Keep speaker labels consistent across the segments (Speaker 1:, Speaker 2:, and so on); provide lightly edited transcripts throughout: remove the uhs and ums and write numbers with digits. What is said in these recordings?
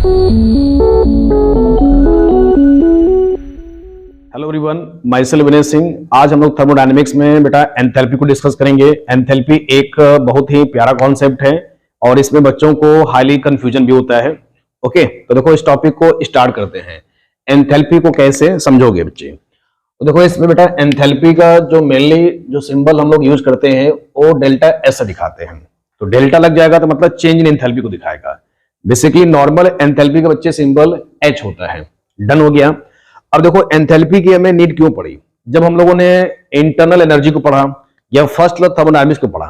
Speaker 1: Hello everyone, my self Vinay Singh. आज हम लोग थर्मोडायनेमिक्स में बेटा एंथैल्पी को डिस्कस करेंगे। एंथैल्पी एक बहुत ही प्यारा कॉन्सेप्ट है और इसमें बच्चों को हाईली कंफ्यूजन भी होता है। ओके, तो देखो इस टॉपिक को स्टार्ट करते हैं। एंथैल्पी को कैसे समझोगे बच्चे? तो देखो इसमें बेटा एंथैल्पी का जो मेनली जो सिंबल हम लोग यूज करते हैं वो डेल्टा एस से दिखाते हैं। तो डेल्टा लग जाएगा तो मतलब चेंज इन एंथैल्पी को दिखाएगा। बेसिकली नॉर्मल एंथैल्पी का बच्चे सिंबल एच होता है। डन हो गया। अब देखो एंथैल्पी की हमें नीड क्यों पड़ी? जब हम लोगों ने इंटरनल एनर्जी को पढ़ा या फर्स्ट लॉ थर्मोडायनेमिक्स को पढ़ा,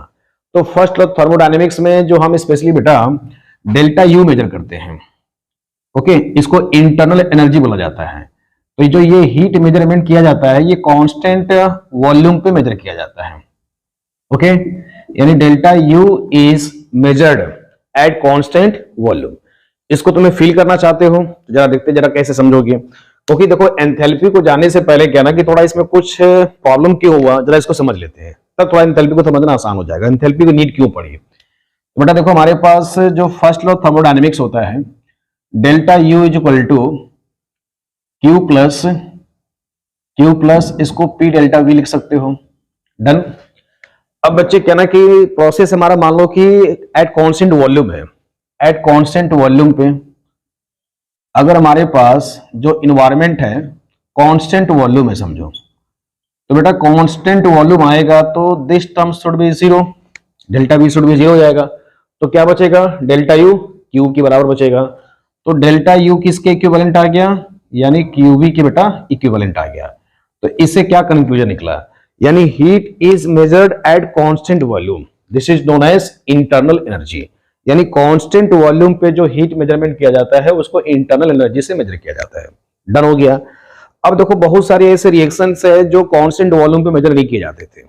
Speaker 1: तो फर्स्ट लॉ थर्मोडायनेमिक्स में जो हम स्पेशली बेटा डेल्टा यू मेजर करते हैं, ओके, इसको इंटरनल एनर्जी बोला जाता है। तो जो ये हीट मेजरमेंट किया जाता है ये कांस्टेंट वॉल्यूम पे मेजर किया जाता है। ओके, यानी delta U is measured at constant volume. इसको तुम्हें फील करना चाहते हो तो जरा देखते, जरा कैसे समझोगे। क्योंकि देखो एंथैल्पी को जानने से पहले क्या ना कि थोड़ा इसमें कुछ प्रॉब्लम क्यों हुआ जरा इसको समझ लेते हैं, तब थोड़ा एंथैल्पी को समझना आसान हो जाएगा। एंथैल्पी की नीड क्यों पड़ी? तो बेटा देखो हमारे पास जो फर्स्ट लॉ थर्मोडायनेमिक्स होता है, delta U is equal to Q plus इसको पी डेल्टा वी लिख सकते हो। डन। अब बच्चे क्या ना कि प्रोसेस हमारा मान लो कि एट कांस्टेंट वॉल्यूम है। एट कांस्टेंट वॉल्यूम पे अगर हमारे पास जो इन्वायरमेंट है कांस्टेंट वॉल्यूम है समझो, तो बेटा कांस्टेंट वॉल्यूम आएगा तो this term should be zero, delta we should be zero हो जाएगा। तो क्या बचेगा? डेल्टा यू क्यू के बराबर बचेगा। तो डेल्टा यू किसके इक्विवेलेंट आ गया? यानी क्यू वी के बेटा इक्विवेलेंट आ गया। तो इससे क्या कंक्लूजन निकला? यानी heat is measured at constant volume, this is known as internal energy. यानी कांस्टेंट वॉल्यूम पे जो हीट मेजरमेंट किया जाता है उसको इंटरनल एनर्जी से मेजर किया जाता है। डन हो गया। अब देखो बहुत सारे ऐसे रिएक्शंस है जो कांस्टेंट वॉल्यूम पे मेजर नहीं किए जाते थे,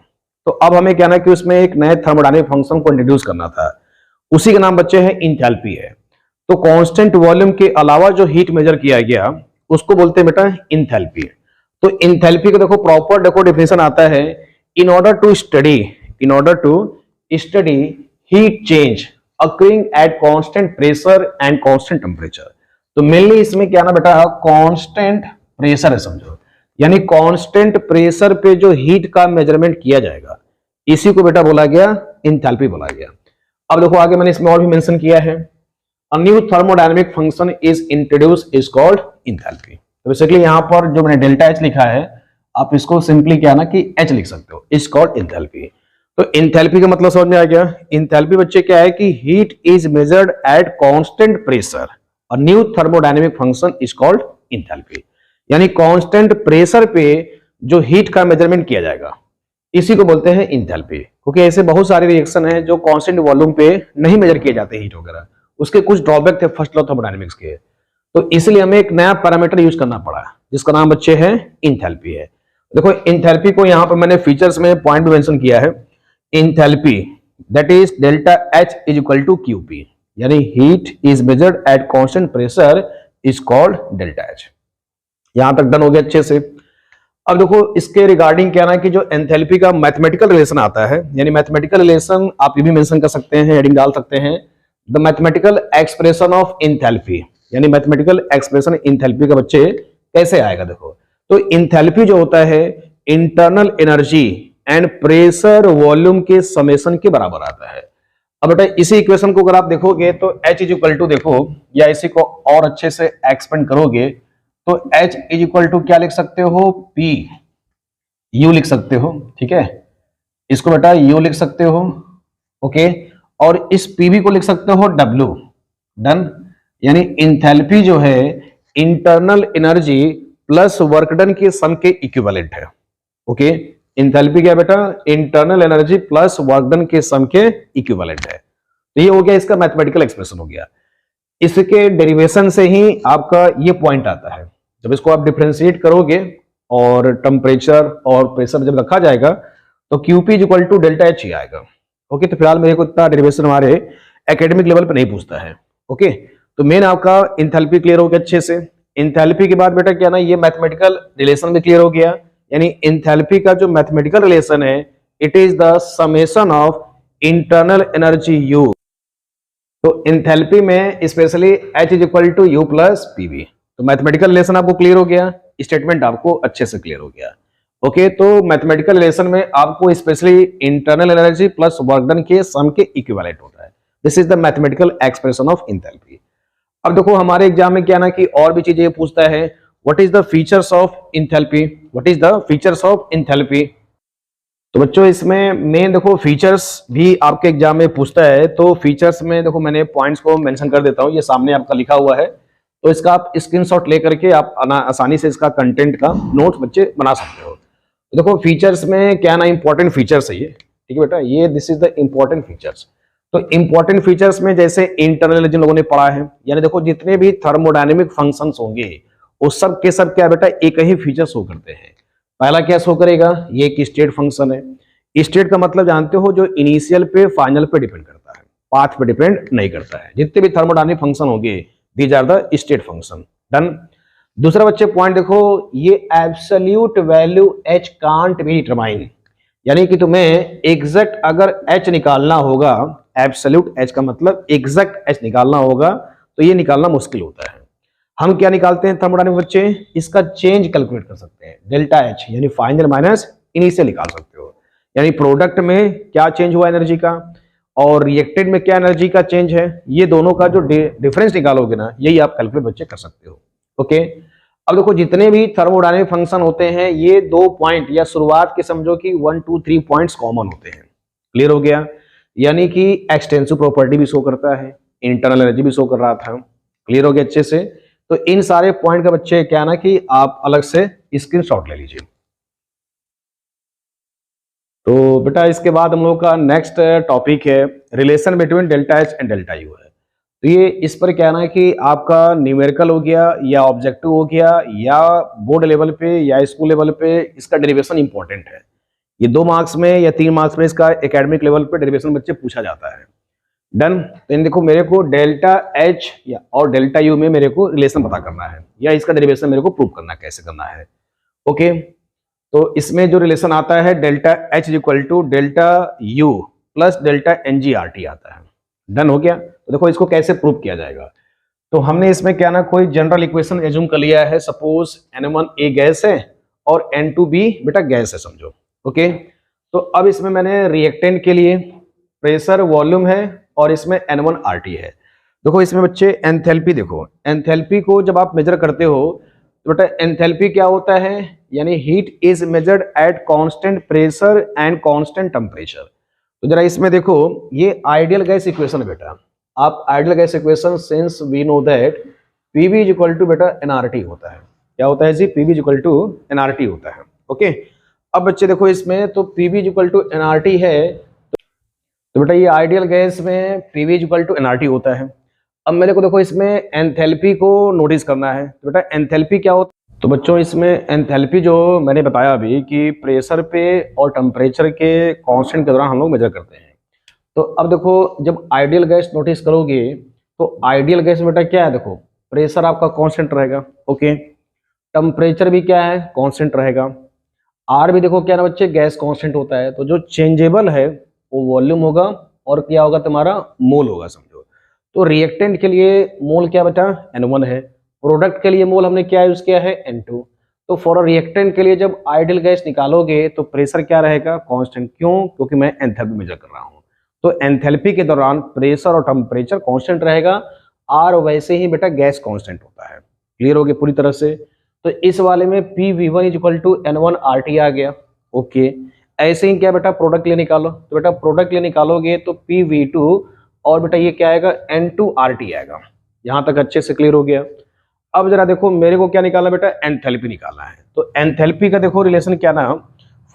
Speaker 1: तो अब हमें क्या ना कि उसमें एक नए थर्मोडायनेमिक फंक्शन को इंट्रोड्यूस करना था। उसी का नाम बच्चे है इंथैल्पी है। तो कांस्टेंट वॉल्यूम के अलावा जो हीट मेजर किया गया उसको बोलते हैं बेटा इंथैल्पी। तो इंथैल्पी का देखो प्रॉपर देखो डेफिनेशन आता है, in order to study heat change occurring at constant pressure and constant temperature। तो मेनली इसमें क्या ना बेटा कांस्टेंट प्रेशर है समझो, यानी कांस्टेंट प्रेशर पे जो हीट का मेजरमेंट किया जाएगा इसी को बेटा बोला गया इंथैल्पी बोला गया। अब देखो आगे मैंने इसमें और भी मेंशन किया है, a new thermodynamic function is introduced is called enthalpy। तो बेसिकली यहां पर जो मैंने डेल्टा एच लिखा है आप इसको सिंपली क्या ना कि एच लिख सकते हो, is called enthalpy। तो इंथैल्पी का मतलब समझ में आ गया। इंथैल्पी बच्चे क्या है कि heat is measured at constant pressure, और new thermodynamic function is called enthalpy. यानी कांस्टेंट प्रेशर पे जो हीट का मेजरमेंट किया जाएगा इसी को बोलते हैं इंथैल्पी। क्योंकि ऐसे बहुत सारे रिएक्शन है जो कांस्टेंट वॉल्यूम पे नहीं मेजर किए जाते हीट वगैरह, उसके कुछ ड्रॉबैक थे फर्स्ट लॉ थर्मोडायनेमिक्स के, तो इसलिए हमें एक नया पैरामीटर यूज करना पड़ा जिसका नाम बच्चे है इंथैल्पी है। देखो इंथैल्पी को यहां पर मैंने फीचर्स में पॉइंट भी मेंशन किया है। Enthalpy that is delta H is equal to QP, यानी heat is measured at constant pressure is called delta H। यहां तक डन हो गया अच्छे से। अब देखो इसके रिगार्डिंग क्या ना कि जो एंथैल्पी का मैथमेटिकल रिलेशन आता है, यानी मैथमेटिकल रिलेशन आप ये भी मेंशन कर सकते हैं, हेडिंग डाल सकते हैं, the mathematical expression of enthalpy. यानी मैथमेटिकल एक्सप्रेशन एंथैल्पी का बच्चे कैसे आएगा? देखो तो एंथैल्पी जो होता है internal energy and pressure volume के समेशन के बराबर आता है। अब बेटा इसी इक्वेशन को अगर आप देखोगे तो H इज इक्वल टू देखो, या इसी को और अच्छे से एक्सपेंड करोगे तो H इज इक्वल टू क्या लिख सकते हो? P U लिख सकते हो, ठीक है, इसको बेटा U लिख सकते हो, ओके, और इस PV को लिख सकते हो W। डन। यानी इंथैल्पी जो है internal energy plus work done के सम के इक्विवेलेंट है। ओके, इंथैल्पी क्या बेटा? Internal energy plus work done के सम के इक्विवेलेंट है। तो ये हो गया इसका मैथमेटिकल एक्सप्रेशन हो गया। इसके डेरिवेशन से ही आपका ये पॉइंट आता है। जब इसको आप डिफरेंशिएट करोगे और टेम्परेचर और प्रेशर जब रखा जाएगा तो QP is equal to delta H ही आएगा। ओके, तो फिलहाल मेरे को इतना डेरिवेशन हमारे एकेडमिक लेवल पे नहीं पूछता है। ओके, तो मेन आपका इंथैल्पी क्लियर हो गया अच्छे से। इंथैल्पी के बाद बेटा क्या ना ये मैथमेटिकल रिलेशन भी क्लियर हो गया। यानी इंथैल्पी का जो मैथमेटिकल रिलेशन है it is the summation of internal energy U तो इंथैल्पी में specially H is equal to U plus PV. तो मैथमेटिकल रिलेशन आपको क्लियर हो गया, स्टेटमेंट आपको अच्छे से क्लियर हो गया। ओके, तो मैथमेटिकल रिलेशन में आपको specially internal energy plus work done के सम के इक्विवेलेंट होता है। This is the mathematical expression of enthalpy. अब देखो हमारे एग्जाम में क्या ना कि और भी चीजें पूछता है, what is the features of enthalpy, what is the features of enthalpy. तो बच्चों इसमें मेन देखो फीचर्स भी आपके एग्जाम में पूछता है। तो फीचर्स में देखो मैंने पॉइंट्स को मेंशन कर देता हूं, ये सामने आपका लिखा हुआ है, तो इसका आप स्क्रीनशॉट लेकर के आप आसानी से इसका कंटेंट का नोट बच्चे बना सकते हो। तो देखो फीचर्स में क्या ना इंपॉर्टेंट फीचर्स है ये, ठीक है बेटा, ये this is the important features. तो इंपॉर्टेंट फीचर्स में जैसे इंटरनल जिन लोगों ने पढ़ा है, यानी देखो जितने भी थर्मोडायनेमिक फंक्शंस होंगे वो सब के सब क्या बेटा एक ही फीचर शो करते हैं। पहला क्या शो करेगा, ये एक स्टेट फंक्शन है। स्टेट का मतलब जानते हो जो इनिशियल पे फाइनल पे डिपेंड करता है, पाथ पे डिपेंड नहीं करता है। जितने भी थर्मोडायनेमिक फंक्शन होंगे these are the state function. Done. दूसरा बच्चे पॉइंट देखो, ये absolute value h can't be determine, यानी कि तुम्हें एग्जैक्ट अगर h निकालना होगा, एब्सोल्यूट h का मतलब एग्जैक्ट h निकालना होगा, तो ये निकालना मुश्किल होता है। हम क्या निकालते हैं थर्मोडायनेमिक बच्चे, इसका चेंज कैलकुलेट कर सकते हैं, डेल्टा एच यानी फाइनल माइनस इनिशियल निकाल सकते हो, यानी प्रोडक्ट में क्या चेंज हुआ एनर्जी का और रिएक्टेड में क्या एनर्जी का चेंज है, ये दोनों का जो डिफरेंस निकालोगे ना, यही आप कैलकुलेट बच्चे कर सकते हो। ओके, अब देखो जितने भी थर्मोडायनेमिक फंक्शन होते हैं ये 2 पॉइंट या शुरुआत के समझो कि 1 2 3 पॉइंट्स कॉमन होते हैं। क्लियर हो गया, यानी कि एक्सटेंसिव प्रॉपर्टी भी शो करता है, इंटरनल एनर्जी भी शो कर रहा था। क्लियर हो गया अच्छे से। तो इन सारे पॉइंट का बच्चे क्या ना कि आप अलग से स्क्रीनशॉट ले लीजिए। तो बेटा इसके बाद हम लोग का नेक्स्ट टॉपिक है relation between delta H and delta U है। तो ये इस पर क्या ना कि आपका न्यूमेरिकल हो गया या ऑब्जेक्टिव हो गया या बोर्ड लेवल पे या स्कूल लेवल पे इसका डेरिवेशन इंपॉर्टेंट है। ये 2 मार्क्स में या 3 मार्क्स में इसका एकेडमिक लेवल पे डेरिवेशन बच्चे पूछा जाता है। डन। तो देखो मेरे को डेल्टा एच या और डेल्टा यू में मेरे को रिलेशन पता करना है या इसका डेरिवेशन मेरे को प्रूव करना कैसे करना है। ओके, तो इसमें जो रिलेशन आता है delta H is equal to delta U plus delta N G R T आता है। डन हो गया। तो देखो इसको कैसे प्रूव किया जाएगा, तो हमने इसमें क्या ना कोई जनरल इक्वेशन एज्यूम कर लिया है। सपोज N1 ए गैस है और N2 बी बेटा गैस है समझो। ओके, तो अब इसमें मैंने रिएक्टेंट के लिए प्रेशर वॉल्यूम है और इसमें N1 RT है। देखो इसमें बच्चे एंथैल्पी, देखो एंथैल्पी को जब आप मेजर करते हो तो बेटा एंथैल्पी क्या होता है, यानी heat is measured at constant pressure and constant temperature. तो जरा इसमें देखो ये आइडियल गैस इक्वेशन है बेटा। आप ideal gas equation since we know that PV is equal to बेटा एनआरटी होता है। क्या होता है जी, PV is equal to nRT होता है। ओके, अब बच्चे देखो इसमें तो PV is equal to nRT है, तो बेटा ये आइडियल गैस में PV is equal to nRT होता है। अब मेरे को देखो इसमें एंथैल्पी को नोटिस करना है, तो बेटा एंथैल्पी क्या होता है, तो बच्चों इसमें एंथैल्पी जो मैंने बताया अभी कि प्रेशर पे और टेम्परेचर के कांस्टेंट के दौरान हम लोग मेजर करते हैं। तो अब देखो जब आइडियल गैस नोटिस करोगे तो आइडियल गैस में बेटा क्या है, देखो प्रेशर आपका कांस्टेंट रहेगा। ओके, टेम्परेचर भी क्या है कांस्टेंट रहेगा, आर भी देखो क्या ना बच्चे गैस कांस्टेंट होता है। तो जो चेंजेबल है वो वॉल्यूम होगा और क्या होगा तुम्हारा मोल होगा समझो। तो रिएक्टेंट के लिए मोल क्या बेटा N1 है, प्रोडक्ट के लिए मोल हमने क्या यूज किया है N2। तो फॉर रिएक्टेंट के लिए जब आइडियल गैस निकालोगे तो प्रेशर क्या रहेगा कांस्टेंट, क्यों, क्योंकि मैं एंथैल्पी मेजर कर रहा हूं। तो एंथैल्पी के दौरान प्रेशर और टेम्परेचर कांस्टेंट रहेगा, और वैसे ही बेटा गैस कांस्टेंट होता है। क्लियर हो गया पूरी तरह से। तो इस वाले में PV1 is equal to N1 RT आ गया। ओके, ऐसे ही क्या बेटा प्रोडक्ट ले निकालो, तो बेटा प्रोडक्ट ले निकालोगे तो PV2 और बेटा ये क्या आएगा N2 RT आएगा। यहां तक अच्छे से क्लियर हो गया। अब जरा देखो मेरे को क्या निकालना बेटा एंथैल्पी निकालना है। तो एंथैल्पी का देखो रिलेशन क्या ना,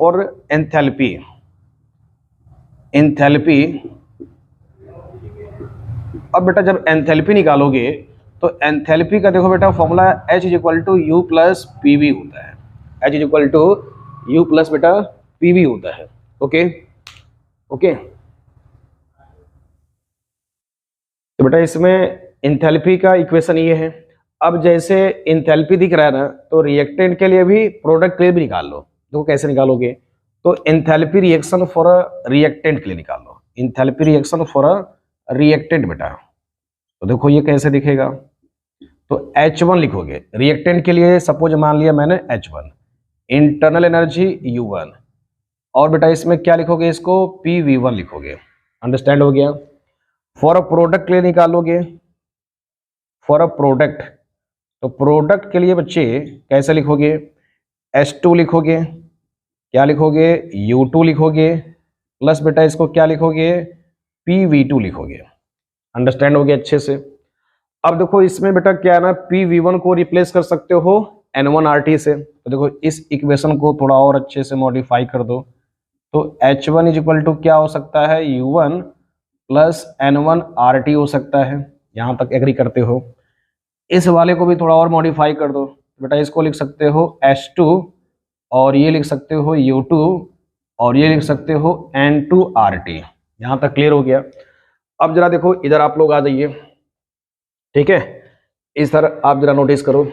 Speaker 1: फॉर एंथैल्पी अब बेटा जब एंथैल्पी निकालोगे तो एंथैल्पी का देखो बेटा formula H is equal to U plus PV होता है। H is equal to U plus बेटा पीवी होता है। ओके ओके, तो बेटा इसमें एंथैल्पी का इक्वेशन ये है। अब जैसे एंथैल्पी दिख रहा है ना, तो रिएक्टेंट के लिए भी प्रोडक्ट के लिए भी निकाल लो। देखो कैसे निकालोगे, तो enthalpy reaction for a reactant के लिए निकाल लो, enthalpy reaction for a reactant बेटा। तो देखो ये कैसे दिखेगा, तो H1 लिखोगे रिएक्टेंट के लिए, सपोज मान लिया मैंने H1, इंटरनल एनर्जी U1, और बेटा इसमें क्या लिखोगे, इसको PV1 लिखोगे। अंडरस्टैंड हो गया। फॉर अ प्रोडक्ट के लिए निकालोगे, फॉर अ प्रोडक्ट, तो प्रोडक्ट के लिए बच्चे कैसे लिखोगे, H2 लिखोगे, क्या लिखोगे, U2 लिखोगे, प्लस बेटा इसको क्या लिखोगे, PV2 लिखोगे। अंडरस्टैंड हो गया अच्छे से। अब देखो इसमें बेटा क्या है ना, PV1 को रिप्लेस कर सकते हो N1RT से। तो देखो इस इक्वेशन को थोड़ा और अच्छे से मॉडिफाई कर दो, तो H1 इज इक्वल टू क्या हो सकता है, U1 प्लस N1RT हो सकता है। यहां तक एग्री करते हो। इस वाले को भी थोड़ा और मॉडिफाई कर दो, बेटा इसको लिख सकते हो H2, और ये लिख सकते हो U2, और ये लिख सकते हो N2RT। यहां तक क्लियर हो गया। अब जरा देखो इधर आप लोग आ जाइए, ठीक है, इस तरह आप जरा नोटिस करो।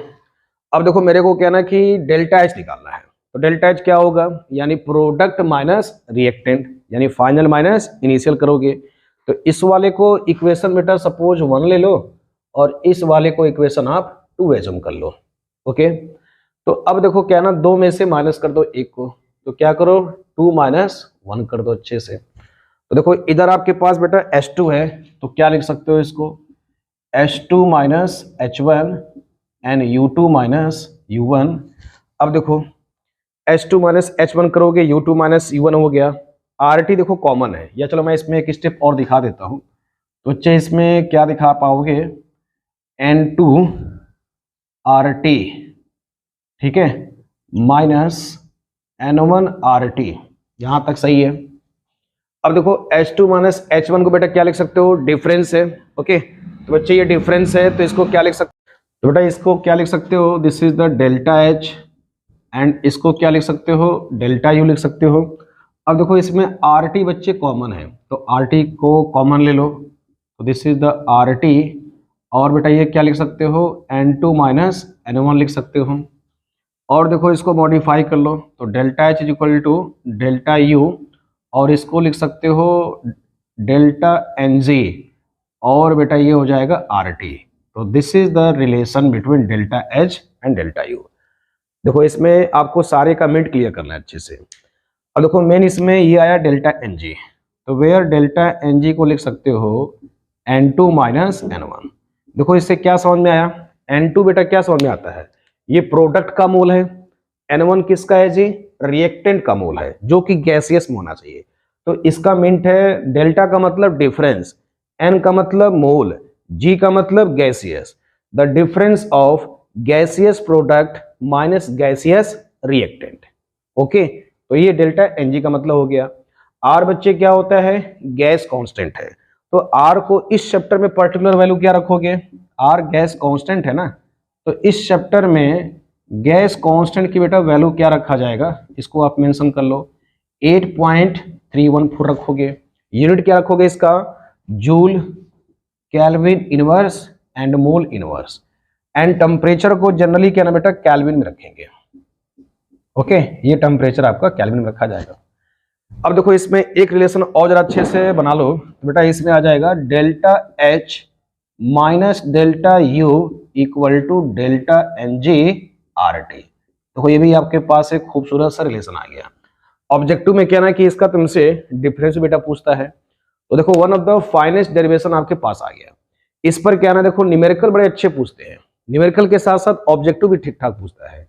Speaker 1: अब देखो मेरे को कहना कि डेल्टा एच निकालना है, तो डेल्टा एच क्या होगा, यानी प्रोडक्ट माइनस रिएक्टेंट, यानी फाइनल माइनस इनिशियल करोगे। तो इस वाले को इक्वेशन बेटा सपोज 1 ले लो, और इस वाले को इक्वेशन आप 2 एज्यूम कर लो। ओके, तो अब देखो क्या ना, 2 में से माइनस कर दो 1 को, तो क्या करो 2 माइनस 1 कर दो अच्छे से। तो देखो इधर आपके पास बेटा H2 है, तो क्या लिख सकते हो इसको, H2 minus H1 and U2 minus U1। अब देखो H2 माइनस H1 करोगे, U2 माइनस U1 हो गया। RT देखो कॉमन है, या चलो मैं इसमें एक स्टेप और दिखा देता हूं। तो बच्चे इसमें क्या दिखा पाओगे, N2RT, ठीक है, माइनस N1RT। यहां तक सही है। अब देखो H2 माइनस H1 को बेटा क्या लिख सकते हो, डिफरेंस है। ओके, तो बच्चे ये डिफरेंस है, तो इसको क्या लिख सकते हो, तो बेटा इसको क्या लिख सकते हो, this is the delta H, and इसको क्या लिख सकते हो, डेल्टा U लिख सकते हो। अब देखो इसमें RT बच्चे कॉमन है, तो RT को कॉमन ले लो, तो दिस इज द RT, और बेटा ये क्या लिख सकते हो, N2 माइनस N1 लिख सकते हो। और देखो इसको मॉडिफाई कर लो, तो delta H is equal to delta U, और इसको लिख सकते हो डेल्टा NG, और बेटा ये हो जाएगा RT। तो this is the relation between delta H and delta U। देखो इसमें आपको सारे का मिनट क्लियर करना है अच्छे से। अब देखो मेन इसमें ये आया डेल्टा NG, तो वेयर डेल्टा NG को लिख सकते हो N2 माइनस N1। देखो इससे क्या समझ में आया, N2 बेटा क्या समझ में आता है, ये प्रोडक्ट का मोल है, N1 किसका है जी, रिएक्टेंट का मोल है, जो कि गैसियस में होना चाहिए। तो इसका मिनट है, डेल्टा का मतलब डिफरेंस, N का मतलब मोल, G का मतलब gaseous, the difference of gaseous product minus gaseous reactant. Okay, तो ये डेल्टा NG का मतलब हो गया। R बच्चे क्या होता है, गैस कांस्टेंट है, तो R को इस चैप्टर में पर्टिकुलर वैल्यू क्या रखोगे, R गैस कांस्टेंट है ना, तो इस चैप्टर में गैस कांस्टेंट की बेटा वैल्यू क्या रखा जाएगा, इसको आप मेंशन कर लो, 8.314 रखोगे। यूनिट क्या रखोगे इसका, joule, kelvin inverse and mole inverse, and temperature को जनरली क्या ना बेटा केल्विन में रखेंगे। ओके, ये टेम्परेचर आपका केल्विन में रखा जाएगा। अब देखो इसमें एक रिलेशन और जरा अच्छे से बना लो, तो बेटा इसमें आ जाएगा delta H minus delta U equal to delta NG RT। देखो ये भी आपके पास एक खूबसूरत सा रिलेशन आ गया। ऑब्जेक्टिव में क्या ना कि इसका तुमसे डिफरेंस बेटा पूछता है, तो देखो one of the finest derivation आपके पास आ गया। इस पर क्या ना देखो न्यूमेरिकल बड़े अच्छे पूछते हैं, न्यूमेरिकल के साथ साथ ऑब्जेक्टिव भी ठीक ठाक पूछता है।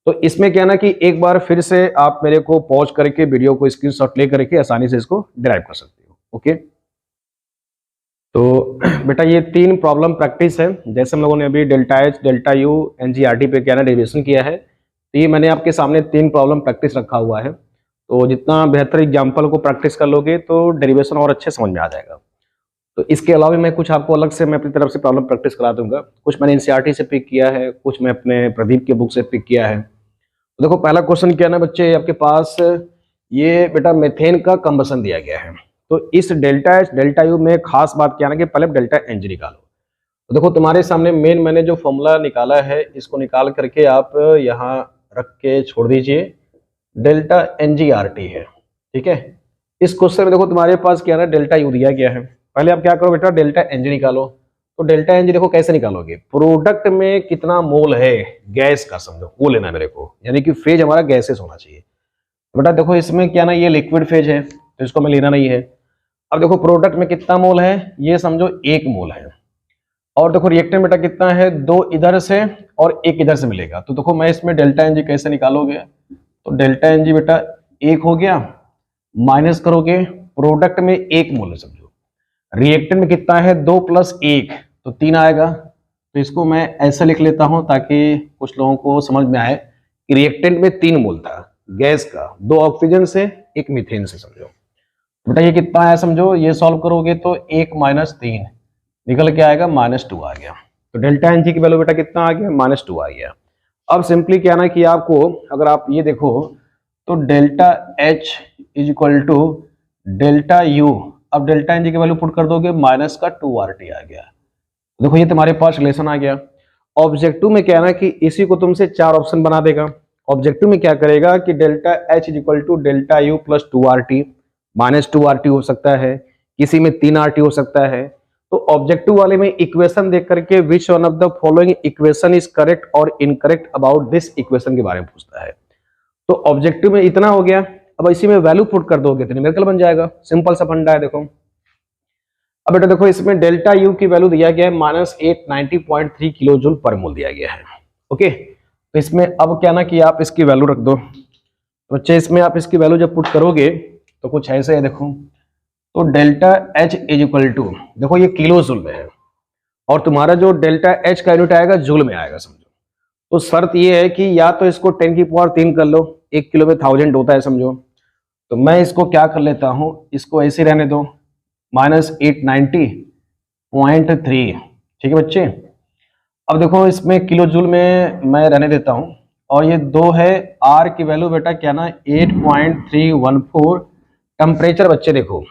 Speaker 1: तो इसमें क्या ना कि एक बार फिर से आप मेरे को पॉज करके वीडियो को स्क्रीनशॉट ले करके आसानी से इसको डिराइव कर सकते हो। ओके, तो बेटा ये 3 प्रॉब्लम प्रैक्टिस है, जैसे हम लोगों ने अभी delta H, delta U, NG/RT पे क्या ना डेरिवेशन किया है, तो ये मैंने आपके सामने 3 प्रॉब्लम प्रैक्टिस रखा हुआ है। तो जितना बेहतर एग्जाम्पल को प्रैक्टिस कर लोगे तो डेरिवेशन और अच्छे समझ में आ जाएगा। तो इसके अलावा मैं कुछ आपको अलग से मैं अपनी तरफ से प्रॉब्लम प्रैक्टिस करा दूंगा। कुछ मैंने NCERT से पिक किया है, कुछ मैं अपने प्रदीप के बुक से पिक किया है। तो देखो पहला क्वेश्चन क्या है ना बच्चे, आपके पास ये बेटा मेथेन का कंबसन दिया गया है। तो इस डेल्टा H, डेल्टा U में खास बात क्या है ना कि पहले डेल्टा NG निकालो। तो देखो तुम्हारे सामने मेन मैंने जो फॉर्मूला निकाला है, इसको निकाल करके आप यहाँ रख के छोड़ दीजिए, डेल्टा NG/RT है, ठीक है। इस क्वेश्चन में देखो तुम्हारे पास क्या है ना डेल्टा U दिया गया है, पहले आप क्या करो बेटा डेल्टा NG निकालो। तो डेल्टा एन जी देखो कैसे निकालोगे, प्रोडक्ट में कितना मोल है गैस का समझो वो लेना है मेरे को, यानी कि फेज हमारा गैसेस होना चाहिए। बेटा देखो इसमें क्या ना, ये लिक्विड फेज है तो इसको मैं लेना नहीं है। अब देखो प्रोडक्ट में कितना मोल है, ये समझो 1 मोल है। और देखो रिएक्टेंट बेटा कितना है, 2 इधर से और 1 इधर से मिलेगा। तो देखो मैं इसमें डेल्टा एन जी कैसे निकालोगे, तो डेल्टा एन जी बेटा 1 हो गया, माइनस करोगे प्रोडक्ट में 1 मोल है समझो, रिएक्टेंट में कितना है 2 + 1 तो 3 आएगा। तो इसको मैं ऐसा लिख लेता हूं ताकि कुछ लोगों को समझ में आए कि रिएक्टेंट में 3 मोल था गैस का, 2 ऑक्सीजन से 1 मीथेन से समझो। बेटा ये कितना है समझो, ये सॉल्व करोगे तो 1 - 3 निकल के आएगा -2 आ गया। तो डेल्टा एन जी की वैल्यू बेटा कितना आ गया, -2 आ गया। अब सिंपली क्या ना कि आपको अगर आप ये देखो तो delta H is equal to delta U, अब डेल्टा एन जी की वैल्यू पुट कर दोगे -2 RT आ गया। देखो ये तुम्हारे पास रिलेशन आ गया। ऑब्जेक्टिव में क्या है ना कि इसी को तुमसे 4 ऑप्शन बना देगा। ऑब्जेक्टिव में क्या करेगा कि delta H is equal to delta U plus 2RT, -2RT हो सकता है, किसी में 3RT हो सकता है। तो ऑब्जेक्टिव वाले में इक्वेशन देख करके which one of the following equation is correct और इनकरेक्ट अबाउट दिस इक्वेशन के बारे में पूछता है। तो ऑब्जेक्टिव में इतना हो गया, अब इसी में वैल्यू पुट कर दोगे तो न्यूमेरिकल बन जाएगा। सिंपल सा फंडा है देखो। अब बेटा देखो इसमें डेल्टा यू की वैल्यू दिया गया है -890.3 किलो जूल पर मोल दिया गया है। ओके, तो इसमें अब क्या ना कि आप इसकी वैल्यू रख दो। तो बच्चे इसमें आप इसकी वैल्यू जब पुट करोगे तो कुछ ऐसे है देखो, तो delta H is equal to, देखो ये किलो जूल में है और तुम्हारा जो डेल्टा एच का यूनिट आएगा जूल में आएगा समझो। तो शर्त ये है कि या तो इसको 10³ कर लो, 1 किलो में 1000 होता है समझो। तो मैं इसको क्या कर लेता हूं, इसको ऐसे रहने दो -890.3, ठीक है बच्चे। अब देखो इसमें किलो जूल में मैं रहने देता हूं और ये 2 है, आर की वैल्यू बेटा क्या ना 8.314। टेम्परेचर बच्चे देखो,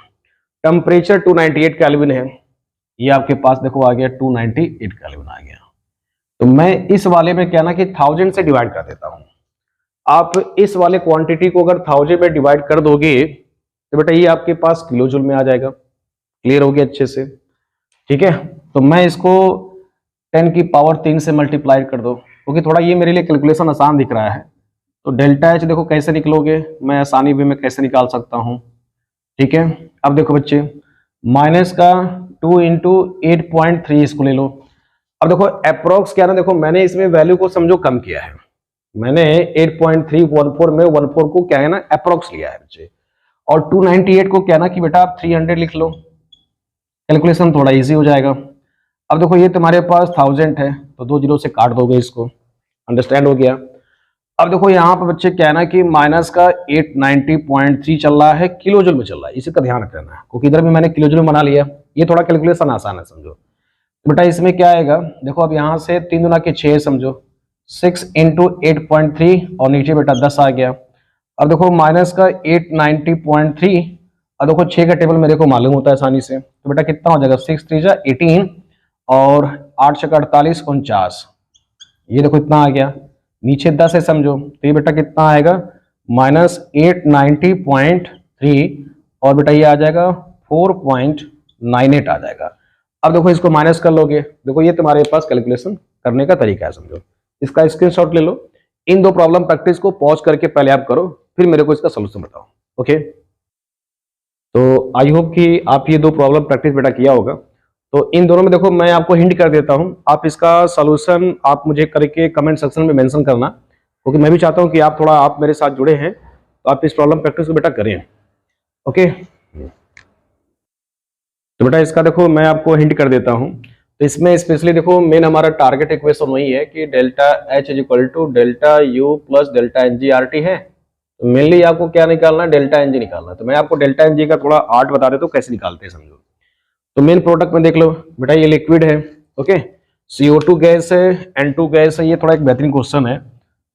Speaker 1: टेम्परेचर 298 केल्विन है, ये आपके पास देखो आ गया 298 केल्विन आ गया। तो मैं इस वाले में क्या ना कि 1000 से डिवाइड कर देता हूं। आप इस वाले क्वांटिटी को अगर 1000 में डिवाइड कर दोगे तो बेटा ये आपके पास किलो जूल में आ जाएगा। क्लियर हो गया अच्छे से, ठीक है। तो मैं इसको 10³ से मल्टीप्लाई कर दो, क्योंकि थोड़ा ये मेरे लिए कैलकुलेशन आसान दिख रहा है। तो डेल्टा एच देखो कैसे निकलोगे, मैं आसानी वे में कैसे निकाल सकता हूं, ठीक है। अब देखो बच्चे माइनस का 2 × 8.3 इसको ले लो। अब देखो अप्रोक्स क्या ना, देखो मैंने इसमें वैल्यू को समझो कम किया है, मैंने 8.314 में 14 को क्या है ना अप्रोक्स लिया है बच्चे, और 298 को क्या ना कि बेटा आप 300 लिख लो, कैलकुलेशन थोड़ा इजी हो जाएगा। अब देखो ये तुम्हारे पास 1000 है तो 2 जीरो से काट दोगे इसको, अंडरस्टैंड हो गया। अब देखो यहाँ पर बच्चे क्या है ना कि माइनस का 890.3 चल रहा है, किलो जूल में चल रहा है, इसी का ध्यान रखना है क्योंकि इधर भी मैंने किलो जूल में बना लिया। ये थोड़ा कैलकुलेशन आसान है समझो। तो बेटा इसमें क्या आएगा, देखो अब यहाँ से 3 दूना के 6 समझो, 6 × 8.3 और नीचे बेटा 10 आ गया। अब देखो माइनस का 890.3, अब देखो 6 का टेबल में देखो मालूम होता है आसानी से, तो बेटा कितना हो जाएगा 6 × 3 = 18 और 8 × 48 = 49। ये देखो इतना आ गया, नीचे 10 है समझो, तो ये बेटा कितना आएगा -890.3 और बेटा ये आ जाएगा 4.98 आ जाएगा। अब देखो इसको माइनस कर लोगे, देखो ये तुम्हारे पास कैलकुलेशन करने का तरीका है समझो। इसका स्क्रीनशॉट ले लो, इन 2 प्रॉब्लम प्रैक्टिस को पॉज करके पहले आप करो, फिर मेरे को इसका सोल्यूशन बताओ। ओके, तो आई होप कि आप ये 2 प्रॉब्लम प्रैक्टिस बेटा किया होगा। तो इन दोनों में देखो मैं आपको हिंट कर देता हूं, आप इसका सॉल्यूशन आप मुझे करके कमेंट सेक्शन में मेंशन करना, क्योंकि मैं भी चाहता हूं कि आप थोड़ा आप मेरे साथ जुड़े हैं तो आप इस प्रॉब्लम प्रैक्टिस को बेटा करें। ओके, तो बेटा इसका देखो मैं आपको हिंट कर देता हूं। तो इसमें स्पेशली देखो मेन हमारा टारगेट इक्वेशन वही है कि delta H is equal to delta U plus delta N G R T है। तो मेनली आपको क्या निकालना है, डेल्टा एन जी निकालना है। तो मैं आपको डेल्टा एन जी का थोड़ा आर्ट बता देता हूँ कैसे निकालते हैं समझो। तो मेन प्रोडक्ट में देख लो बेटा, ये लिक्विड है, ओके, CO2 गैस है, N2 गैस है। ये थोड़ा एक बेहतरीन क्वेश्चन है।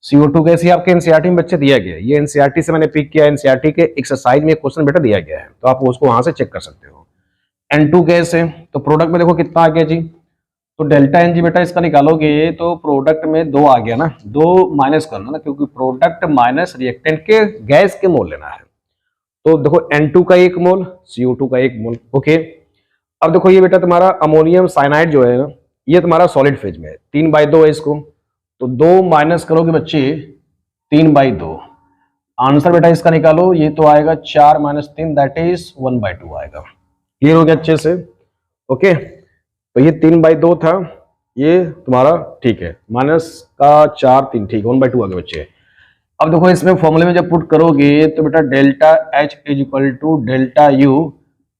Speaker 1: CO2 गैस ये आपके एनसीईआरटी में बच्चे दिया गया है, ये एनसीईआरटी से मैंने पिक किया, एनसीईआरटी के एक्सरसाइज में क्वेश्चन बेटा दिया गया है, तो आप उसको वहां से चेक कर सकते हो। N2 गैस है, तो प्रोडक्ट में देखो कितना आ गया जी, तो डेल्टा एन जी बेटा इसका निकालोगे तो प्रोडक्ट में 2 आ गया ना, 2 माइनस करना ना, क्योंकि प्रोडक्ट माइनस रिएक्टेंट के गैस के मोल लेना है। तो देखो N2 का 1 मोल, CO2 का 1 मोल, ओके। अब देखो ये बेटा तुम्हारा अमोनियम साइनाइड जो है ना, ये तुम्हारा सॉलिड फेज में है, 3/2 है इसको, तो 2 माइनस करोगे बच्चे 3/2, आंसर बेटा इसका निकालो, ये तो आएगा 4 माइनस 3 दैट इज 1/2 आएगा। क्लियर हो गया अच्छे से? ओके, तो ये 3/2 था, ये तुम्हारा ठीक है, माइनस का 4 3 ठीक है, 1/2 आ गया बच्चे। अब देखो इसमें फॉर्मूले में जब पुट करोगे तो बेटा delta H is equal to delta U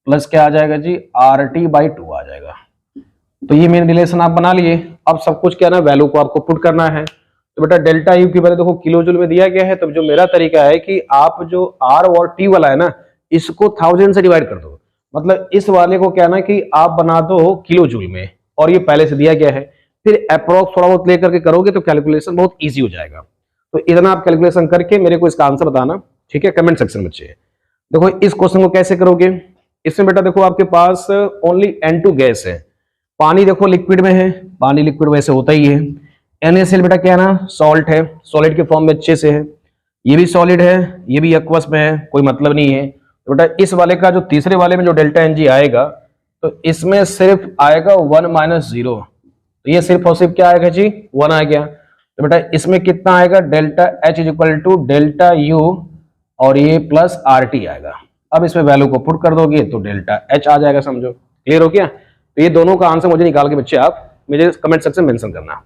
Speaker 1: plus क्या आ जाएगा जी, RT/2 आ जाएगा। तो ये मेन रिलेशन आप बना लिए। अब सब कुछ क्या ना, वैल्यू को आपको पुट करना है। तो बेटा डेल्टा यू की वैल्यू देखो किलो जूल में दिया गया है, तो जो मेरा तरीका है कि आप जो आर और टी वाला है ना, इसको 1000 से डिवाइड कर दो, मतलब इस वाले को क्या ना कि आप बना दो किलो जूल में, और ये पहले से दिया गया है, फिर अप्रोक्स थोड़ा बहुत लेकर के करोगे तो कैलकुलेशन बहुत ईजी हो जाएगा। तो इतना आप कैलकुलेशन करके मेरे को इसका आंसर बताना, ठीक है, कमेंट सेक्शन में बच्चे। देखो इस क्वेश्चन को कैसे करोगे, इसमें बेटा देखो आपके पास ओनली N2 गैस है, पानी देखो लिक्विड में है, पानी लिक्विड वैसे होता ही है। NaCl बेटा क्या है ना, सॉल्ट है, सॉलिड के फॉर्म में अच्छे से है, ये भी सॉलिड है, ये भी एक्वस में है, कोई मतलब नहीं है। तो बेटा इस वाले का जो तीसरे वाले में जो डेल्टा Ng आएगा, तो इसमें सिर्फ आएगा 1 माइनस 0, तो ये सिर्फ और सिर्फ क्या आएगा जी, 1 आ गया। तो बेटा इसमें कितना आएगा, delta H is equal to delta U और ये प्लस RT आएगा। अब इसमें वैल्यू को पुट कर दोगे तो डेल्टा H आ जाएगा, समझो। क्लियर हो गया? तो ये दोनों का आंसर मुझे निकाल के बच्चे आप मुझे कमेंट सेक्शन में मेंशन करना।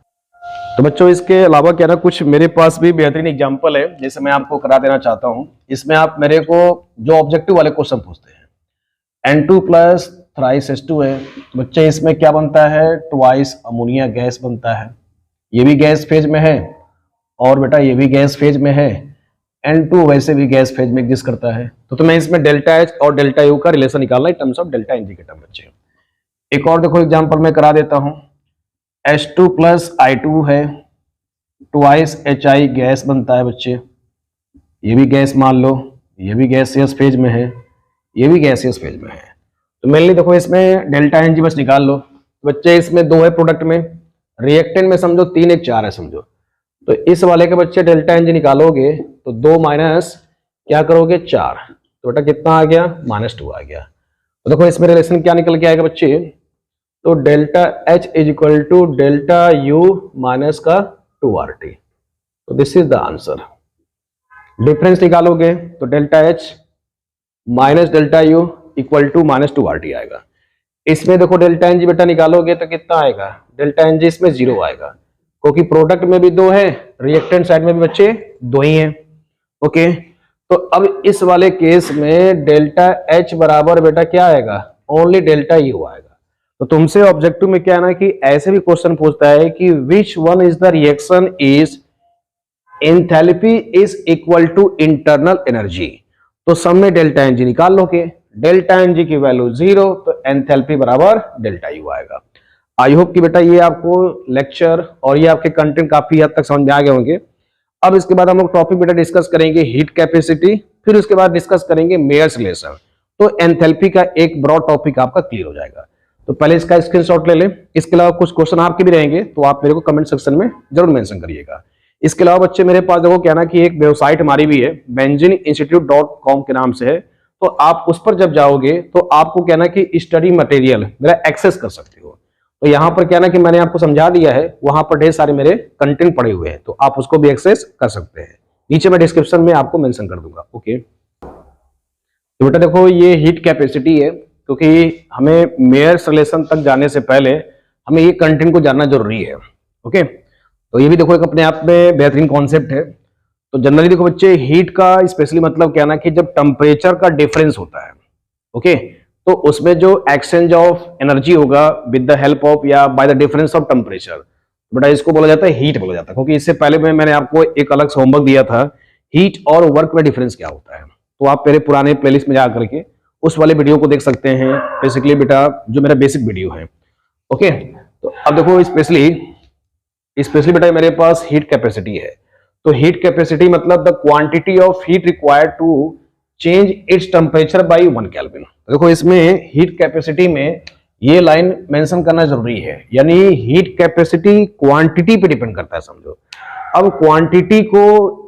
Speaker 1: तो बच्चों इसके अलावा क्या ना, कुछ मेरे पास भी बेहतरीन एग्जांपल है जिसे मैं आपको करा देना चाहता हूं। इसमें आप मेरे को जो ऑब्जेक्टिव वाले क्वेश्चन पूछते हैं, N2 प्लस थ्राइस H2 है, बच्चे इसमें क्या बनता है, ट्वाइस अमोनिया गैस बनता है, ये भी गैस फेज में है और बेटा ये भी गैस फेज में है, N2 वैसे भी गैस फेज में एग्जिस्ट करता है। तो तुम्हें इसमें डेल्टा H और डेल्टा U का रिलेशन निकालना है टर्म्स ऑफ डेल्टा Ng के टर्म बच्चे। एक और देखो एग्जांपल मैं करा देता हूं, H2 प्लस I2 है, ट्वाइस HI गैस बनता है बच्चे, ये भी गैस मान लो, ये भी गैसियस फेज में है, ये भी गैसियस फेज में है। तो मेनली देखो इसमें डेल्टा Ng बस निकाल लो बच्चे। इसमें 2 है प्रोडक्ट में, रिएक्टेंट में समझो 3 1 4 है समझो। तो इस वाले के बच्चे डेल्टा Ng निकालोगे तो 2 माइनस क्या करोगे 4, तो बेटा कितना आ गया, -2 आ गया। तो देखो इसमें रिलेशन क्या निकल के आएगा बच्चे, तो delta H is equal to delta U minus का 2RT। तो this is the answer. Difference निकालोगे तो delta H minus delta U equal to -2RT आएगा। इसमें देखो डेल्टा Ng बेटा निकालोगे तो कितना आएगा, डेल्टा Ng इसमें 0 आएगा, क्योंकि प्रोडक्ट में भी 2 है, रिएक्टेंट साइड में भी बच्चे 2 ही हैं। ओके, तो अब इस वाले केस में डेल्टा H बराबर बेटा क्या आएगा, ओनली डेल्टा U आएगा। तो तुमसे ऑब्जेक्टिव में क्या है ना कि ऐसे भी क्वेश्चन पूछता है कि which one is the reaction is enthalpy is equal to internal energy. तो सब में डेल्टा Ng निकाल लोगे, डेल्टा Ng की वैल्यू 0, तो एंथैल्पी बराबर डेल्टा U आएगा। आई होप कि बेटा ये आपको लेक्चर और ये आपके कंटेंट काफी हद तक समझ में आ गए होंगे। अब इसके बाद हम लोग टॉपिक बेटा डिस्कस करेंगे हीट कैपेसिटी, फिर उसके बाद डिस्कस करेंगे मेयर्स रिलेशन। तो एंथैल्पी का एक ब्रॉड टॉपिक आपका क्लियर हो जाएगा। तो पहले इसका स्क्रीनशॉट ले लें। इसके अलावा कुछ क्वेश्चन आपके भी रहेंगे तो आप मेरे को कमेंट सेक्शन में जरूर मेंशन करिएगा। इसके अलावा बच्चे मेरे पास देखो क्या ना कि एक वेबसाइट हमारी भी है, benzininstitute.com के नाम से है। तो आप उस पर जब जाओगे तो आपको क्या ना कि स्टडी मटेरियल मेरा एक्सेस कर सकते हो। तो यहाँ पर क्या ना कि मैंने आपको समझा दिया है, वहां पर ढेर सारे मेरे कंटेंट पड़े हुए हैं, तो आप उसको भी एक्सेस कर सकते हैं। नीचे मैं डिस्क्रिप्शन में आपको मेंशन कर दूंगा। ओके, तो बेटा देखो ये हीट कैपेसिटी है, क्योंकि हमें मेयर्स रिलेशन तक जाने से पहले हमें ये कंटेंट को जानना जरूरी है। ओके, तो ये भी देखो एक अपने आप में बेहतरीन कॉन्सेप्ट है। तो जनरली देखो बच्चे हीट का स्पेशली मतलब क्या ना कि जब टेम्परेचर का डिफरेंस होता है, ओके, तो उसमें जो एक्सचेंज ऑफ एनर्जी होगा विद द हेल्प ऑफ या by the difference of temperature, बेटा इसको बोला जाता है हीट बोला जाता है। क्योंकि इससे पहले मैंने आपको एक अलग से होमवर्क दिया था, हीट और वर्क में डिफरेंस क्या होता है। तो आप मेरे पुराने प्लेलिस्ट में जा करके उस वाले वीडियो को देख सकते हैं, बेसिकली बेटा जो मेरा बेसिक वीडियो है। ओके, तो अब देखो स्पेशली बेटा मेरे पास हीट कैपेसिटी है। तो हीट कैपेसिटी मतलब the quantity of heat required to change its temperature by 1 kelvin. देखो इसमें हीट कैपेसिटी में ये लाइन मेंशन करना जरूरी है, यानी हीट कैपेसिटी क्वांटिटी पे डिपेंड करता है, समझो। अब क्वांटिटी को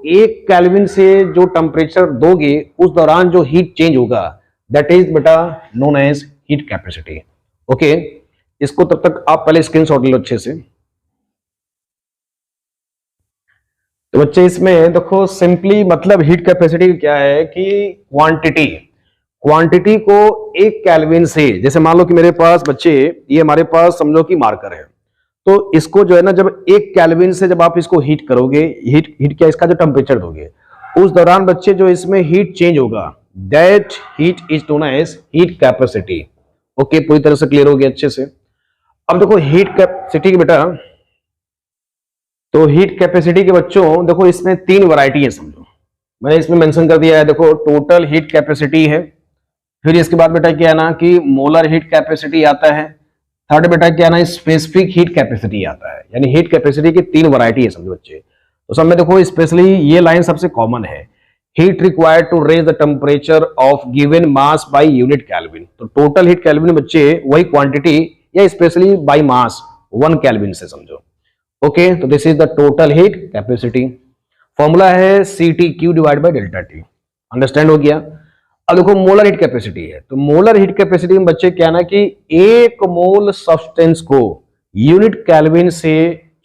Speaker 1: 1 केल्विन से जो टेम्परेचर दोगे उस दौरान जो हीट चेंज होगा दैट इज बेटा known as heat capacity. Okay, इसको तब तक आप पहले स्क्रीनशॉट ले लो अच्छे से। तो बच्चे इसमें देखो सिंपली मतलब हीट कैपेसिटी क्या है कि क्वांटिटी को एक केल्विन से, जैसे मान लो कि मेरे पास बच्चे ये हमारे पास समझो कि मार्कर है, तो इसको जो है ना जब एक केल्विन से जब आप इसको हीट करोगे, हीट क्या इसका जो टेम्परेचर दोगे, उस दौरान बच्चे जो इसमें हीट चेंज होगा, that heat is known as heat capacity. Okay, पूरी तरह से क्लियर हो गया अच्छे से। अब देखो हीट कैपेसिटी के बेटा, तो हीट कैपेसिटी के बच्चों देखो इसमें तीन वैरायटी है समझो, मैंने इसमें मेंशन कर दिया है। देखो टोटल हीट कैपेसिटी है, फिर इसके बाद बेटा क्या है ना कि मोलर हीट कैपेसिटी आता है, थर्ड बेटा क्या है ना स्पेसिफिक हीट कैपेसिटी आता है। यानी हीट कैपेसिटी की तीन वैरायटी है समझो बच्चे। तो सब में देखो स्पेशली ये लाइन सबसे कॉमन है, heat required to raise the temperature of given mass by unit kelvin. तो टोटल हीट केल्विन बच्चे वही क्वांटिटी या स्पेशली बाय मास 1 केल्विन से समझो। ओके, तो this is the total heat capacity. Formula है CTQ divide by delta T. Understand हो गया। अब देखो मोलर हीट कैपेसिटी है, तो मोलर हीट कैपेसिटी में बच्चे क्या ना कि एक मोल सब्सटेंस को यूनिट केल्विन से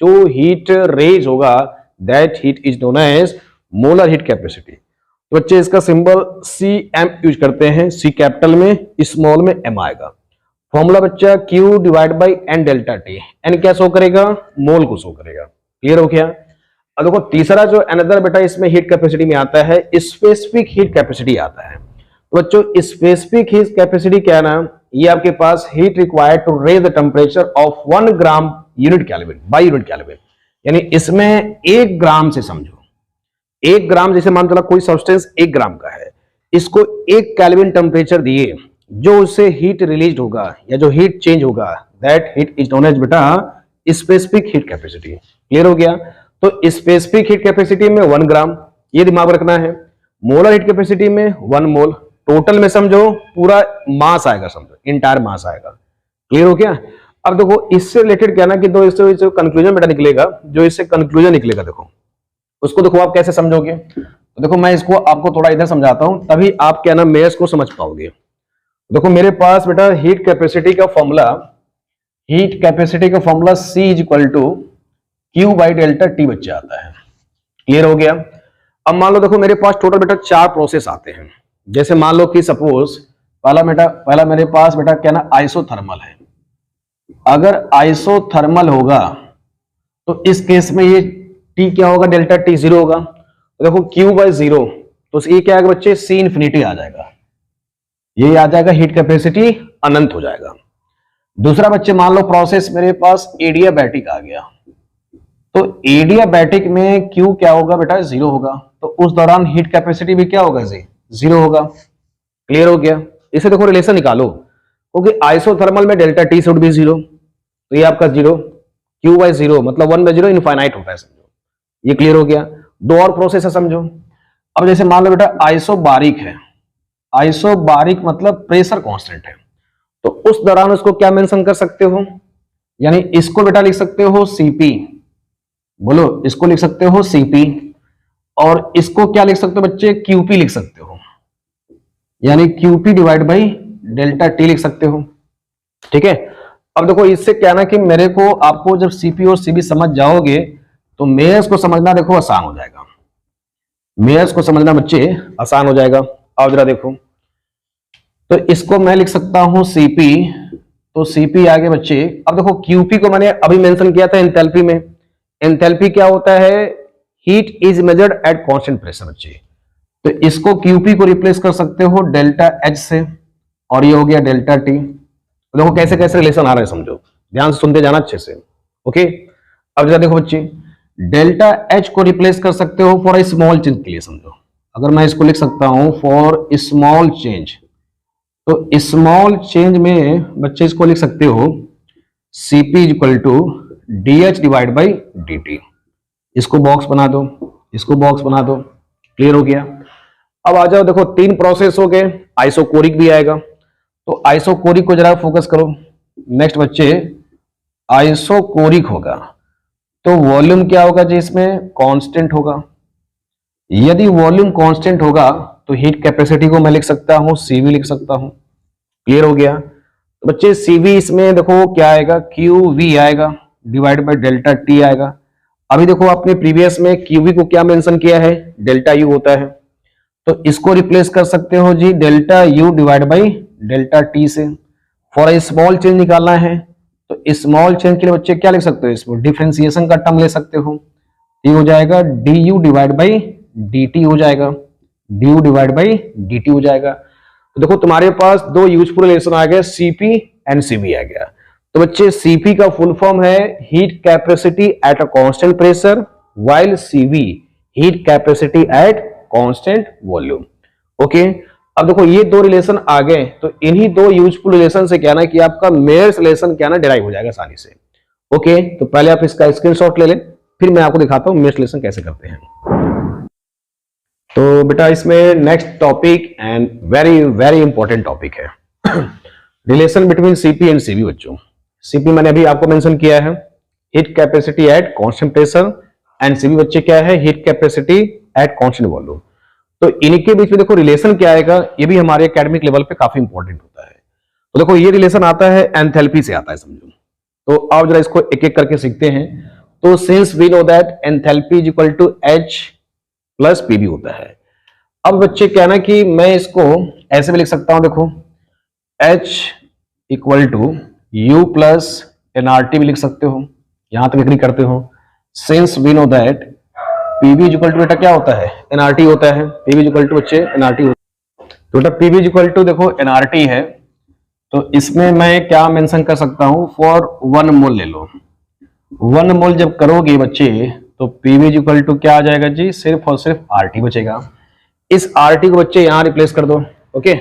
Speaker 1: जो हीट रेज होगा, that heat is known as molar heat capacity. तो बच्चे इसका सिंबल CM यूज करते हैं, C कैपिटल में, स्मॉल में M आएगा। फॉर्मूला बच्चा Q divide by N delta T. N क्या शो करेगा, मोल को शो करेगा। क्लियर हो गया। अब देखो तीसरा जो अनदर बेटा इसमें हीट कैपेसिटी में आता है, स्पेसिफिक हीट कैपेसिटी आता है। तो बच्चों स्पेसिफिक हीट कैपेसिटी क्या है ना, ये आपके पास heat required to raise the temperature of 1 gram unit kelvin by unit kelvin. यानी इसमें 1 ग्राम से समझो, 1 ग्राम जैसे मान चला कोई सब्सटेंस 1 ग्राम का है, इसको 1 केल्विन टेम्परेचर दिए, जो उससे हीट रिलीज होगा या जो हीट चेंज होगा, that heat is known as बेटा स्पेसिफिक हीट कैपेसिटी। क्लियर हो गया। तो स्पेसिफिक हीट कैपेसिटी में 1 ग्राम, ये दिमाग रखना है। मोलर हीट कैपेसिटी में 1 मोल, टोटल में समझो पूरा मास आएगा, समझो इंटायर मास आएगा। क्लियर हो गया। अब देखो इससे रिलेटेड क्या ना कि दो इससे कंक्लूजन बेटा निकलेगा, जो इससे कंक्लूजन निकलेगा देखो उसको देखो आप कैसे समझोगे। तो देखो मैं इसको आपको थोड़ा इधर समझाता हूं, तभी आप क्या ना मेयर्स को समझ पाओगे। देखो मेरे पास बेटा हीट कैपेसिटी का formula C is equal to Q by delta T बच्चे आता है। क्लियर हो गया। अब मान लो देखो मेरे पास टोटल बेटा 4 प्रोसेस आते हैं। जैसे मान लो कि सपोज पहला मेरे पास बेटा क्या ना आइसोथर्मल है। अगर आइसोथर्मल होगा तो इस केस में ये टी क्या होगा, डेल्टा टी 0 होगा। तो देखो Q बाई 0, तो ये क्या आएगा बच्चे, C इन्फिनिटी आ जाएगा, ये आ जाएगा, हीट कैपेसिटी अनंत हो जाएगा। दूसरा बच्चे मान लो प्रोसेस मेरे पास एडियाबैटिक आ गया, तो एडियाबैटिक में Q क्या होगा बेटा, 0 होगा। तो उस दौरान हीट कैपेसिटी भी क्या होगा, 0 होगा। क्लियर हो गया। इसे देखो रिलेशन निकालो, क्योंकि आइसोथर्मल में डेल्टा टी शुड भी 0, तो ये आपका 0, Q बाई 0 मतलब 1 बाई 0 इनफाइनाइट होता है समझो। ये क्लियर हो गया। दो और प्रोसेस है समझो। अब जैसे मान लो बेटा आइसोबारिक है, आइसोबारिक मतलब प्रेशर कांस्टेंट है, तो उस दौरान उसको क्या मेंशन कर सकते हो, यानी इसको बेटा लिख सकते हो Cp, बोलो इसको लिख सकते हो Cp, और इसको क्या लिख सकते हो बच्चे, Qp लिख सकते हो, यानी Qp divide by delta T लिख सकते हो। ठीक है। अब देखो इससे क्या ना कि मेरे को आपको जब Cp और Cb समझ जाओगे तो मेयर्स को समझना देखो आसान हो जाएगा, मेयर्स को समझना बच्चे आसान हो जाएगा। अब जरा देखो, तो इसको मैं लिख सकता हूं Cp, तो Cp आगे बच्चे। अब देखो Qp को मैंने अभी मेंशन किया था एंथैल्पी में। एंथैल्पी क्या होता है, heat is measured at constant pressure बच्चे। तो इसको Qp को रिप्लेस कर सकते हो डेल्टा H से, और ये हो गया डेल्टा T। तो देखो कैसे कैसे रिलेशन आ रहा है समझो, ध्यान से सुनते जाना अच्छे से। ओके। अब जरा देखो बच्चे, डेल्टा H को रिप्लेस कर सकते हो फॉर स्मॉल चेंज के लिए समझो। अगर मैं इसको लिख सकता हूं फॉर स्मॉल चेंज, तो स्मॉल चेंज में बच्चे इसको लिख सकते हो Cp is equal to DH divide by dt। इसको बॉक्स बना दो, इसको बॉक्स बना दो। क्लियर हो गया। अब आ जाओ, देखो 3 प्रोसेस हो गए, आइसोकोरिक भी आएगा, तो आइसोकोरिक को जरा फोकस करो। नेक्स्ट बच्चे आइसोकोरिक होगा, तो वॉल्यूम क्या होगा जी, इसमें कांस्टेंट होगा। यदि वॉल्यूम कांस्टेंट होगा तो हीट कैपेसिटी को मैं लिख सकता हूं Cv लिख सकता हूं। क्लियर हो गया। तो बच्चे CV इसमें देखो क्या आएगा, QV आएगा डिवाइड बाय डेल्टा T आएगा। अभी देखो आपने प्रीवियस में QV को क्या मेंशन किया है, डेल्टा U होता है, तो इसको रिप्लेस कर सकते हो जी delta U divide by delta T से। फॉर स्मॉल चेंज निकालना है तो स्मॉल चेंज के लिए बच्चे क्या लिख सकते हो, इसमें डिफरेंशिएशन का टर्म ले सकते हो, ये हो जाएगा du डिवाइड बाई dt हो जाएगा, du डिवाइड बाई dt हो जाएगा। तो देखो तुम्हारे पास दो यूजफुल रिलेशन आ गए, Cp एंड Cv आ गया। तो बच्चे Cp का फुल फॉर्म है heat capacity at a constant pressure, while Cv heat capacity at constant volume. Okay, अब देखो ये दो रिलेशन आ गए, तो इन्हीं दो यूजफुल रिलेशन से क्या ना कि आपका मेयर्स रिलेशन क्या ना डिराइव हो जाएगा आसानी से। ओके, तो पहले आप इसका स्क्रीनशॉट ले लें, फिर मैं आपको दिखाता हूं मेयर्स रिलेशन कैसे करते हैं। तो बेटा इसमें next topic and very very important topic है relation between Cp and Cv। बच्चों Cp मैंने अभी आपको मेंशन किया है heat capacity at constant pressure, and Cv बच्चे क्या है, heat capacity at constant volume. तो इनके बीच में देखो रिलेशन क्या आएगा, ये भी हमारे एकेडमिक लेवल पे काफी इंपॉर्टेंट होता है। तो देखो ये रिलेशन आता है एंथैल्पी से आता है समझो। तो आप जरा इसको एक एक करके सीखते हैं। तो since we know that enthalpy is equal to H plus Pv होता है। अब बच्चे क्या ना कि मैं इसको ऐसे भी लिख सकता हूं, देखो H equal to U plus nRT भी लिख सकते हो, यहां तक एग्री करते हो। Since we know that Pv equal to बेटा क्या होता है, nRT होता है। Pv इक्वल टू बच्चे nRT होता है। तो बेटा Pv इक्वल टू देखो nRT है, तो इसमें मैं क्या मेंशन कर सकता हूं, फॉर 1 मोल ले लो। 1 मोल जब करोगे बच्चे तो Pv इक्वल टू क्या आ जाएगा जी, सिर्फ और सिर्फ RT बचेगा। इस RT को बच्चे यहां रिप्लेस कर दो। ओके,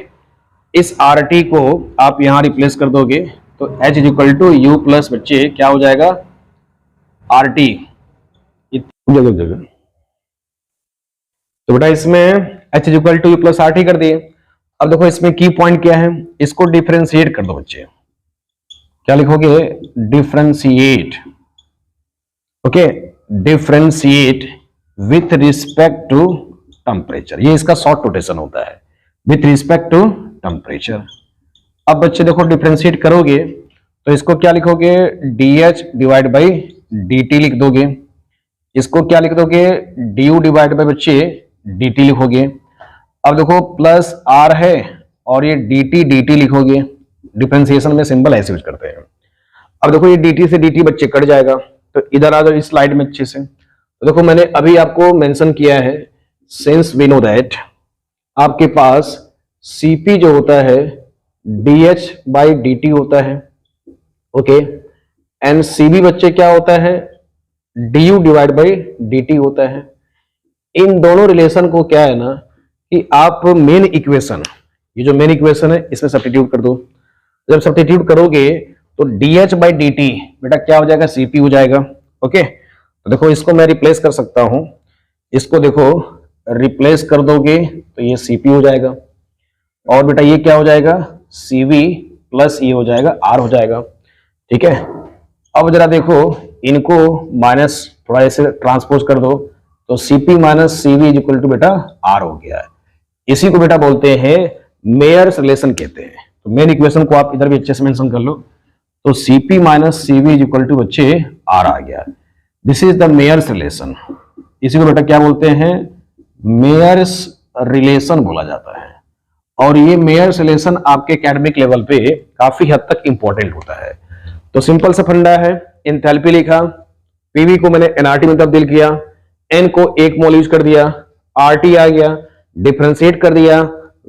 Speaker 1: इस RT को आप यहां रिप्लेस कर दोगे तो H equal to U plus बच्चे क्या हो जाएगा, RT जगह। तो बेटा इसमें H equal to U plus RT कर दिए। अब देखो इसमें की पॉइंट क्या है, इसको डिफरेंशिएट कर दो बच्चे, क्या लिखोगे, differentiate. Okay, differentiate with respect to temperature, ये इसका शॉर्ट नोटेशन होता है, विथ रिस्पेक्ट टू टेम्परेचर। अब बच्चे देखो डिफरेंशिएट करोगे तो इसको क्या लिखोगे, DH डिवाइड बाई DT लिख दोगे, इसको क्या लिख दोगे, DU डिवाइड बाई बच्चे DT लिखोगे। अब देखो प्लस R है और ये DT लिखोगे, डिफरेंशिएशन में सिंबल ऐसे यूज करते हैं। अब देखो ये DT से DT बच्चे कट जाएगा, तो इधर आ जाओ इस स्लाइड में अच्छे से। तो देखो मैंने अभी आपको मेंशन किया है सिंस वी नो दैट आपके पास Cp जो होता है DH बाई DT होता है। ओके, एंड Cv बच्चे क्या होता है, DU डिवाइड बाई DT होता है। इन दोनों रिलेशन को क्या है ना कि आप मेन इक्वेशन, ये जो मेन इक्वेशन है इसमें सब्स्टिट्यूट कर दो। जब सब्स्टिट्यूट करोगे तो DH बाई DT बेटा क्या हो जाएगा, Cp हो जाएगा। ओके, तो देखो इसको मैं रिप्लेस कर सकता हूं, इसको देखो रिप्लेस कर दोगे तो ये Cp हो जाएगा, और बेटा ये क्या हो जाएगा, Cv प्लस ये हो जाएगा R हो जाएगा। ठीक है, अब जरा देखो इनको माइनस थोड़ा ऐसे ट्रांसपोज कर दो, तो Cp minus Cv equal to बेटा R हो गया है। इसी को बेटा बोलते हैं मेयर्स रिलेशन कहते हैं। तो मेन इक्वेशन को आप इधर भी अच्छे से मेंशन कर लो, तो Cp minus Cv equal to बच्चे R आ गया। This is the Mayer's relation, इसी को बेटा क्या बोलते हैं, मेयर्स रिलेशन बोला जाता है। और ये मेयर्स रिलेशन आपके एकेडमिक लेवल पे काफी हद तक इंपॉर्टेंट होता है। तो सिंपल सा फंडा है, एंथैल्पी लिखा, Pv को मैंने nRT में तब्दील किया, N को 1 मोल यूज कर दिया, RT आ गया, डिफरेंशिएट कर दिया,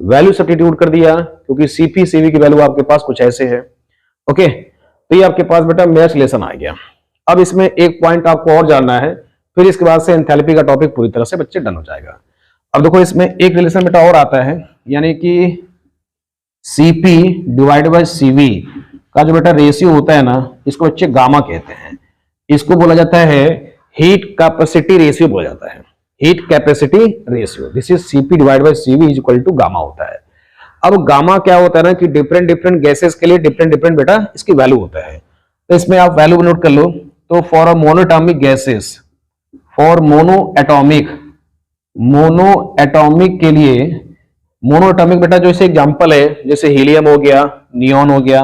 Speaker 1: वैल्यू सब्स्टिट्यूट कर दिया, क्योंकि Cp Cv की वैल्यू आपके पास कुछ ऐसे है। ओके, तो ये आपके पास बेटा मेयर्स रिलेशन आ गया। अब इसमें एक पॉइंट आपको और जानना है, फिर इसके बाद से एंथैल्पी का टॉपिक पूरी तरह से बच्चे डन हो जाएगा। अब देखो इसमें एक रिलेशन बेटा और आता है, यानी कि Cp डिवाइड बाई Cv का जो बेटा रेशियो होता है ना, इसको बच्चे गामा कहते हैं। इसको बोला जाता है हीट कैपेसिटी रेशियो बोला जाता है, heat capacity ratio. This is Cp divide by Cv is equal to gamma होता है। अब गामा क्या होता है ना कि डिफरेंट डिफरेंट गैसेस के लिए डिफरेंट डिफरेंट बेटा इसकी वैल्यू होता है। तो इसमें आप वैल्यू नोट कर लो, तो for a monoatomic gases, for monoatomic के लिए, मोनोएटॉमिक बेटा जो इसे एग्जांपल है, जैसे हीलियम हो गया, नियॉन हो गया,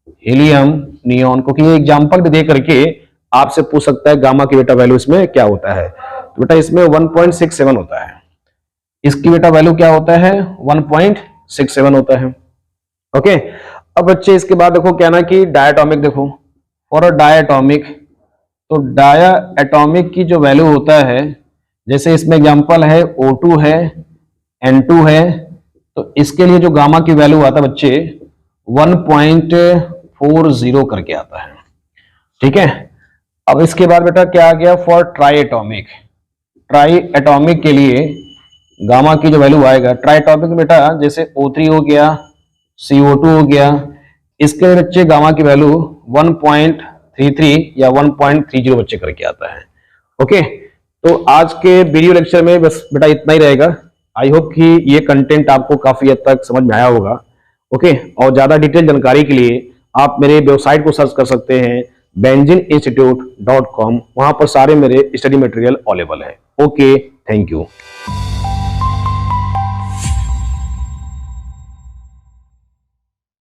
Speaker 1: हीलियम, नियॉन, क्योंकि ये एग्जांपल भी दे करके आपसे पूछ सकता है गामा की बेटा वैल्यू इसमें क्या होता है। तो बेटा इसमें 1.67 होता है, इसकी बेटा वैल्यू क्या होता है 1.67 होता है। ओके, अब बच्चे इसके बाद देखो क्या ना कि डायटोमिक देखो, फॉर अ डायटोमिक, तो डाया एटॉमिक की जो वैल्यू होता है, जैसे इसमें एग्जांपल है O2 है, N2 है, तो इसके लिए जो गामा की वैल्यू आता है बच्चे 1.40 करके आता है। ठीक है, अब इसके बाद बेटा क्या आ गया for try atomic, try atomic के लिए गामा की जो वैल्यू आएगा, ट्राई एटॉमिक में बेटा जैसे O3 हो गया, CO2 हो गया, इसके लिए बच्चे गामा की वैल्यू 1.33 या 1.30 बच्चे करके आता है। ओके, तो आज के वीडियो लेक्चर में बस बेटा इतना ही रहेगा। आई होप कि ये कंटेंट आपको काफी हद तक समझ में आया होगा। ओके, और ज्यादा डिटेल जानकारी के लिए आप मेरे वेबसाइट को सर्च कर सकते हैं benzininstitute.com, वहां पर सारे मेरे स्टडी मटेरियल अवेलेबल है। Okay, thank you.